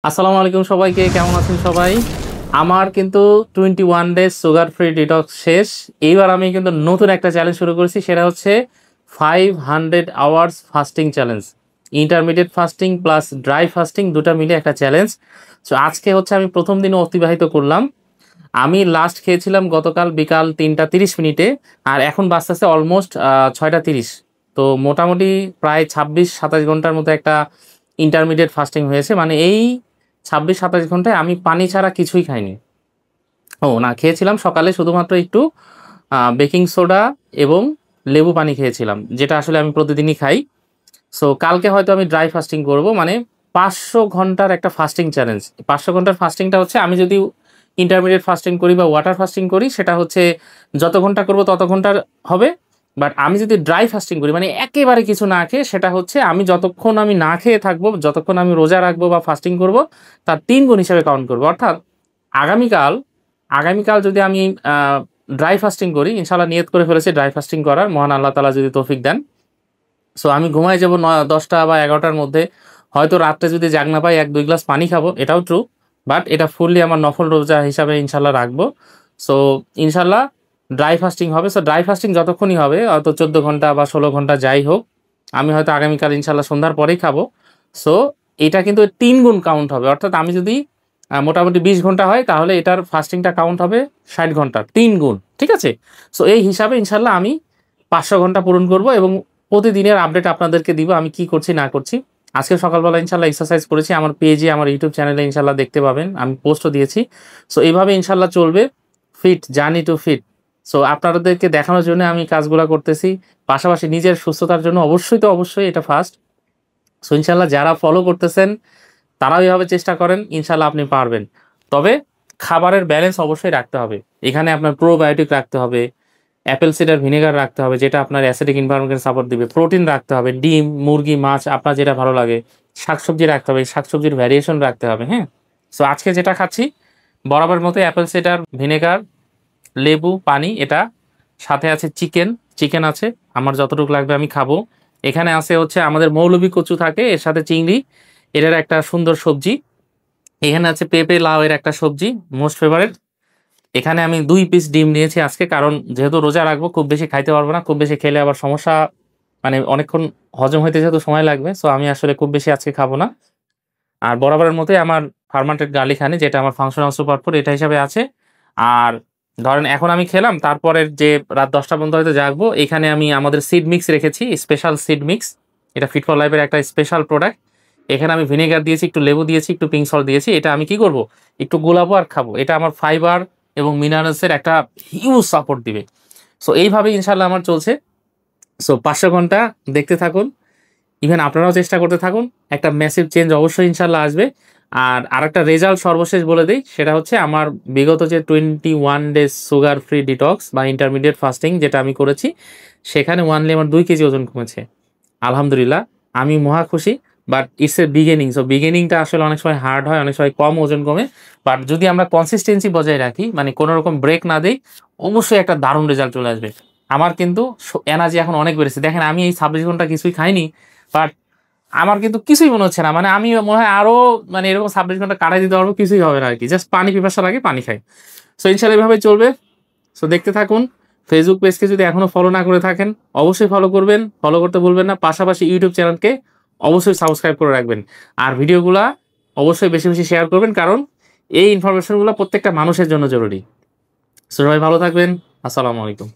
আসসালামু আলাইকুম সবাইকে, কেমন আছেন সবাই? আমার কিন্তু 21 ডেজ সুগার ফ্রি ডিটক্স শেষ। এইবার আমি কিন্তু নতুন একটা চ্যালেঞ্জ শুরু করেছি, সেটা হচ্ছে 500 hours fasting challenge. Intermediate fasting plus dry fasting দুটা মিলে একটা চ্যালেঞ্জ। সো আজকে হচ্ছে আমি প্রথম দিন অতিবাহিত করলাম। আমি লাস্ট খেয়েছিলাম গতকাল বিকাল 3টা 30 মিনিটে, আর এখন বাজতেছে অলমোস্ট 6টা 30। তো মোটামুটি প্রায় 26-27 ঘন্টার মতো একটা ইন্টারমিডিয়েট ফাস্টিং হয়েছে। মানে এই 26-27 ঘন্টায় আমি পানি ছাড়া কিছুই খাইনি। ও না, খেয়েছিলাম সকালে শুধুমাত্র একটু বেকিং সোডা এবং লেবু পানি খেয়েছিলাম, যেটা আসলে আমি প্রতিদিনই খাই। সো কালকে হয়তো আমি ড্রাই ফাস্টিং করব, মানে 500 ঘন্টার একটা ফাস্টিং চ্যালেঞ্জ। 500 ঘন্টার ফাস্টিংটা হচ্ছে, আমি যদি ইন্টারমিডিয়েট ফাস্টিং করি বা ওয়াটার ফাস্টিং করি, সেটা হচ্ছে যত ঘন্টা করব তত ঘন্টার হবে। বাট আমি যদি ড্রাই ফাস্টিং করি, মানে একেবারে কিছু না খেয়ে, সেটা হচ্ছে আমি যতক্ষণ আমি না খেয়ে থাকবো, যতক্ষণ আমি রোজা রাখবো বা ফাস্টিং করব, তার 3 গুণ হিসাবে কাউন্ট করবো। অর্থাৎ আগামীকাল আগামীকাল যদি আমি ড্রাই ফাস্টিং করি, ইনশাল্লাহ নিয়ত করে ফেলেছি ড্রাই ফাস্টিং করার, মহান আল্লাহ তাআলা যদি তৌফিক দেন। সো আমি ঘুমাই যাব 10টা বা 11টার মধ্যে। হয়তো রাত্রে যদি জাগ না পাই 1-2 গ্লাস পানি খাবো, এটাও ট্রু। বাট এটা ফুললি আমার নফল রোজা হিসাবে ইনশাল্লাহ রাখবো। সো ইনশাল্লাহ ড্রাই ফাস্টিং হবে। সো ড্রাই ফাস্টিং যতক্ষণই হবে, হয়তো 14 ঘন্টা বা 16 ঘন্টা যাই হোক, আমি হয়তো আগামীকাল ইনশাল্লাহ সন্ধ্যার পরেই খাবো। সো এটা কিন্তু 3 গুণ কাউন্ট হবে। অর্থাৎ আমি যদি মোটামুটি 20 ঘন্টা হয়, তাহলে এটার ফাস্টিংটা কাউন্ট হবে 60 ঘন্টা, 3 গুণ। ঠিক আছে? সো এই হিসাবে ইনশাল্লাহ আমি 500 ঘন্টা পূরণ করব এবং প্রতিদিনের আপডেট আপনাদেরকে দিব আমি কি করছি না করছি। আজকে সকালবেলা ইনশাল্লাহ এক্সারসাইজ করেছি, আমার পেজে, আমার ইউটিউব চ্যানেলে ইনশাল্লাহ দেখতে পাবেন, আমি পোস্টও দিয়েছি। সো এইভাবে ইনশাল্লাহ চলবে, fit journey to fit. So আপনাদেরকে দেখানোর জন্য আমি কাজগুলো করতেছি, পাশাপাশি নিজের সুস্থতার জন্য অবশ্যই এটা ফার্স্ট। সো ইনশাল্লাহ যারা ফলো করতেছেন তারাও এভাবে চেষ্টা করেন, ইনশাল্লাহ আপনি পারবেন। তবে খাবারের ব্যালেন্স অবশ্যই রাখতে হবে। এখানে আপনার প্রোবায়োটিক রাখতে হবে, অ্যাপেল সিডার ভিনেগার রাখতে হবে, যেটা আপনার অ্যাসিডিক এনভায়রনমেন্টকে সাপোর্ট দিবে। প্রোটিন রাখতে হবে, ডিম, মুরগি, মাছ, আপনার যেটা ভালো লাগে। শাকসবজি রাখতে হবে, শাকসবজির ভ্যারিয়েশন রাখতে হবে। হ্যাঁ। সো আজকে যেটা খাচ্ছি বরাবর মতো অ্যাপেল সিডার ভিনেগার, লেবু, পানি, এটা সাথে আছে চিকেন আছে, আমার যতটুকু লাগবে আমি খাবো। এখানে আছে হচ্ছে আমাদের মৌলবি কচু থাকে, এর সাথে চিংড়ি, এটার একটা সুন্দর সবজি। এখানে আছে পেঁপে লাউ এর একটা সবজি, মোস্ট ফেভারিট। এখানে আমি 2 পিস ডিম নিয়েছি আজকে, কারণ যেহেতু রোজা রাখবো, খুব বেশি খাইতে পারবো না। খুব বেশি খেলে আবার সমস্যা, মানে অনেকক্ষণ হজম হইতে যেহেতু সময় লাগবে। সো আমি আসলে খুব বেশি আজকে খাবো না। আর বরাবরের মতোই আমার ফার্মান্টেড গার্লিক হানি, যেটা আমার ফাংশনাল সুপারফুড, এটা হিসাবে আছে। আর ধরেন এখন আমি খেলাম, তারপরে যে রাত 10টা পর্যন্ত হয়তো জাগবো, এখানে আমি আমাদের সিড মিক্স রেখেছি, স্পেশাল সিড মিক্স। এটা ফিট ফর লাইফের একটা স্পেশাল প্রোডাক্ট। এখানে আমি ভিনেগার দিয়েছি, একটু লেবু দিয়েছি, একটু পিঙ্ক সল্ট দিয়েছি। এটা আমি কি করব, একটু গোলাবো আর খাবো। এটা আমার ফাইবার এবং মিনারেলসের একটা হিউজ সাপোর্ট দিবে। সো এইভাবে ইনশাল্লাহ আমার চলছে। সো 500 ঘন্টা দেখতে থাকুন, ইভেন আপনারাও চেষ্টা করতে থাকুন, একটা ম্যাসিভ চেঞ্জ অবশ্যই ইনশাল্লাহ আসবে। আর আরেকটা রেজাল্ট সর্বশেষ বলে দিই, সেটা হচ্ছে আমার বিগত যে 21 ডেজ সুগার ফ্রি ডিটক্স বা ইন্টারমিডিয়েট ফাস্টিং যেটা আমি করেছি, সেখানে ওয়ানলি আমার 2 কেজি ওজন কমেছে। আলহামদুলিল্লাহ, আমি মহা খুশি। But it's a beginning. So বিগিনিংটা আসলে অনেক সময় হার্ড হয়, অনেক সময় কম ওজন কমে। বাট যদি আমরা কনসিস্টেন্সি বজায় রাখি, মানে কোনো রকম ব্রেক না দিই, অবশ্যই একটা দারুণ রেজাল্ট চলে আসবে। আমার কিন্তু এনার্জি এখন অনেক বেড়েছে। দেখেন, আমি এই 26 ঘন্টা কিছুই খাইনি, বাট আমার কিন্তু কিছুই মনে হচ্ছে না। মানে আমি মনে হয় আরো, মানে এরকম 26 ঘন্টা কাটাই দিতে পারবো, কিছুই হবে না আর কি। জাস্ট পানি পিপাসা লাগে, পানি খাই। সো ইনশাল্লাহ এভাবে চলবে। সো দেখতে থাকুন। ফেসবুক পেজকে যদি এখনো ফলো না করে থাকেন, অবশ্যই ফলো করবেন, ফলো করতে ভুলবেন না। পাশাপাশি ইউটিউব চ্যানেলকে অবশ্যই সাবস্ক্রাইব করে রাখবেন। আর ভিডিওগুলা অবশ্যই বেশি বেশি শেয়ার করবেন, কারণ এই ইনফরমেশনগুলো প্রত্যেকটা মানুষের জন্য জরুরি। সো সবাই ভালো থাকবেন। আসসালামু আলাইকুম।